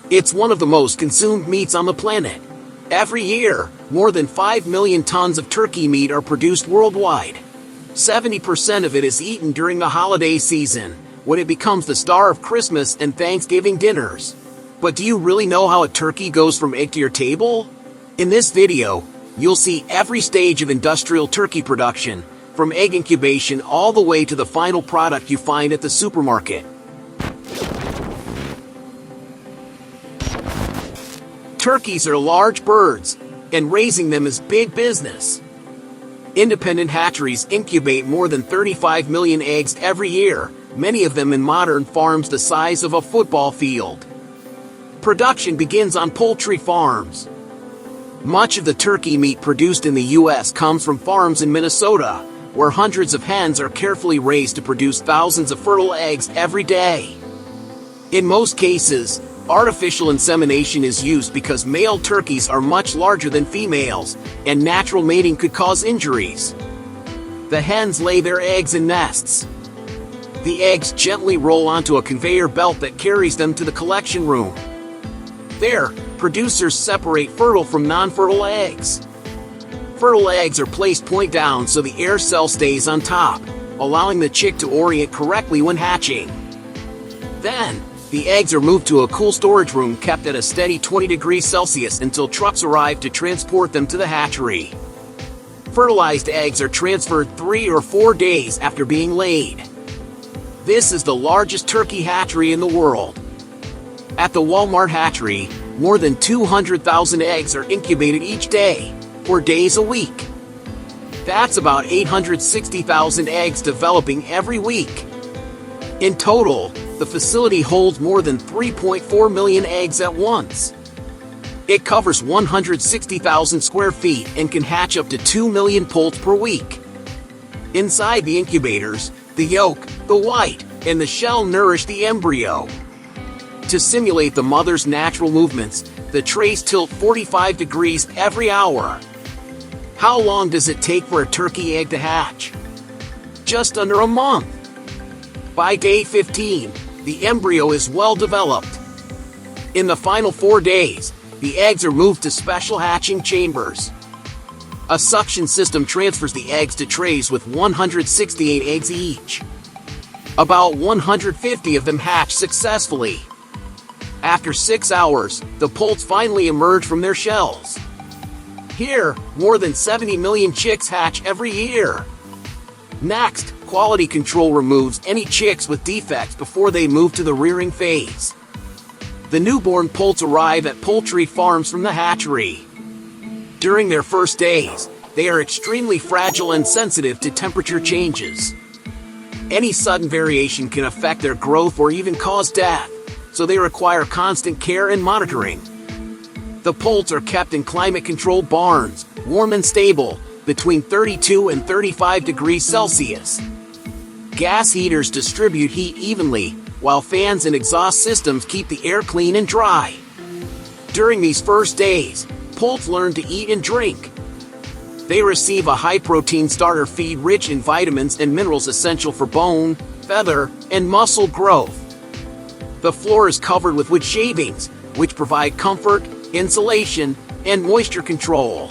It's one of the most consumed meats on the planet. Every year, more than 5 million tons of turkey meat are produced worldwide. 70% of it is eaten during the holiday season, when it becomes the star of Christmas and Thanksgiving dinners. But do you really know how a turkey goes from egg to your table? In this video, you'll see every stage of industrial turkey production, from egg incubation all the way to the final product you find at the supermarket. Turkeys are large birds, and raising them is big business. Independent hatcheries incubate more than 35 million eggs every year, many of them in modern farms the size of a football field. Production begins on poultry farms. Much of the turkey meat produced in the U.S. comes from farms in Minnesota, where hundreds of hens are carefully raised to produce thousands of fertile eggs every day. In most cases, artificial insemination is used because male turkeys are much larger than females, and natural mating could cause injuries. The hens lay their eggs in nests. The eggs gently roll onto a conveyor belt that carries them to the collection room. There, producers separate fertile from non-fertile eggs. Fertile eggs are placed point down so the air cell stays on top, allowing the chick to orient correctly when hatching. Then, the eggs are moved to a cool storage room kept at a steady 20 degrees Celsius until trucks arrive to transport them to the hatchery. Fertilized eggs are transferred 3 or 4 days after being laid. This is the largest turkey hatchery in the world. At the Walmart hatchery, more than 200,000 eggs are incubated each day, 4 days a week. That's about 860,000 eggs developing every week. In total, the facility holds more than 3.4 million eggs at once. It covers 160,000 square feet and can hatch up to 2 million poults per week. Inside the incubators, the yolk, the white, and the shell nourish the embryo. To simulate the mother's natural movements, the trays tilt 45 degrees every hour. How long does it take for a turkey egg to hatch? Just under a month. By day 15, the embryo is well developed. In the final 4 days, the eggs are moved to special hatching chambers. A suction system transfers the eggs to trays with 168 eggs each. About 150 of them hatch successfully. After 6 hours, the poults finally emerge from their shells. Here, more than 70 million chicks hatch every year. Next, quality control removes any chicks with defects before they move to the rearing phase. The newborn poults arrive at poultry farms from the hatchery. During their first days, they are extremely fragile and sensitive to temperature changes. Any sudden variation can affect their growth or even cause death, so they require constant care and monitoring. The poults are kept in climate-controlled barns, warm and stable, between 32 and 35 degrees Celsius. Gas heaters distribute heat evenly, while fans and exhaust systems keep the air clean and dry. During these first days, poults learn to eat and drink. They receive a high-protein starter feed rich in vitamins and minerals essential for bone, feather, and muscle growth. The floor is covered with wood shavings, which provide comfort, insulation, and moisture control.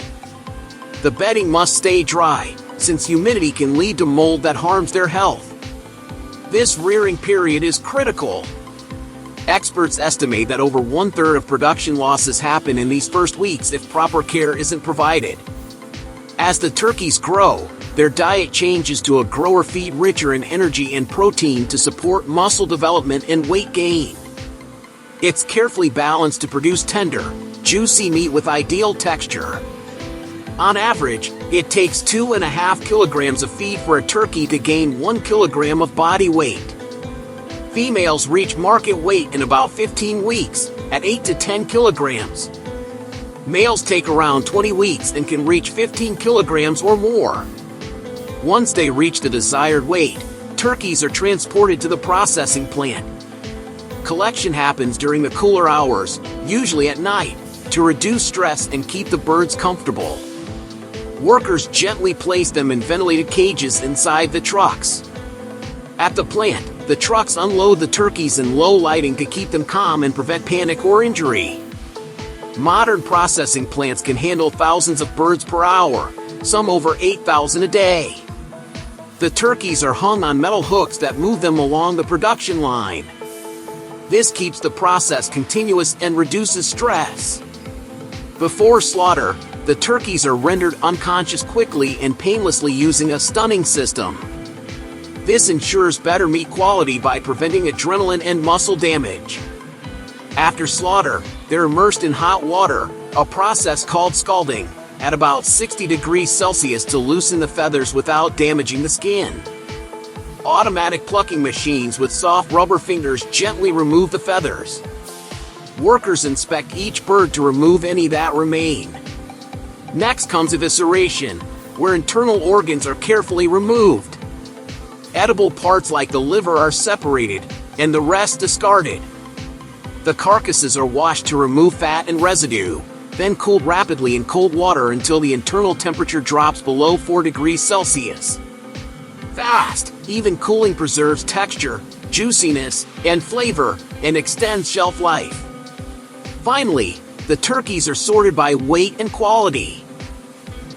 The bedding must stay dry, since humidity can lead to mold that harms their health. This rearing period is critical. Experts estimate that over 1/3 of production losses happen in these first weeks if proper care isn't provided. As the turkeys grow, their diet changes to a grower feed richer in energy and protein to support muscle development and weight gain. It's carefully balanced to produce tender, juicy meat with ideal texture. On average, it takes 2.5 kilograms of feed for a turkey to gain 1 kilogram of body weight. Females reach market weight in about 15 weeks, at 8 to 10 kilograms. Males take around 20 weeks and can reach 15 kilograms or more. Once they reach the desired weight, turkeys are transported to the processing plant. Collection happens during the cooler hours, usually at night, to reduce stress and keep the birds comfortable. Workers gently place them in ventilated cages inside the trucks. At the plant, The trucks unload the turkeys in low lighting to keep them calm and prevent panic or injury. Modern processing plants can handle thousands of birds per hour, some over 8,000 a day. The turkeys are hung on metal hooks that move them along the production line. This keeps the process continuous and reduces stress. Before slaughter, the turkeys are rendered unconscious quickly and painlessly using a stunning system. This ensures better meat quality by preventing adrenaline and muscle damage. After slaughter, they're immersed in hot water, a process called scalding, at about 60 degrees Celsius to loosen the feathers without damaging the skin. Automatic plucking machines with soft rubber fingers gently remove the feathers. Workers inspect each bird to remove any that remain. Next comes evisceration, where internal organs are carefully removed. Edible parts like the liver are separated, and the rest discarded. The carcasses are washed to remove fat and residue, then cooled rapidly in cold water until the internal temperature drops below 4 degrees Celsius. Fast, even cooling preserves texture, juiciness, and flavor, and extends shelf life. Finally, the turkeys are sorted by weight and quality.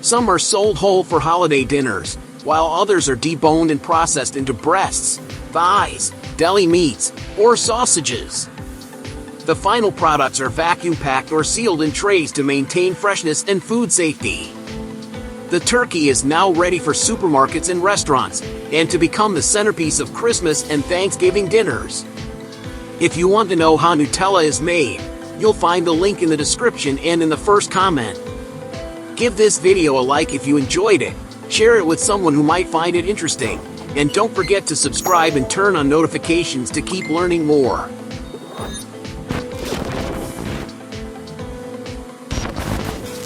Some are sold whole for holiday dinners, while others are deboned and processed into breasts, thighs, deli meats, or sausages. The final products are vacuum-packed or sealed in trays to maintain freshness and food safety. The turkey is now ready for supermarkets and restaurants, and to become the centerpiece of Christmas and Thanksgiving dinners. If you want to know how Nutella is made, you'll find the link in the description and in the first comment. Give this video a like if you enjoyed it, share it with someone who might find it interesting, and don't forget to subscribe and turn on notifications to keep learning more.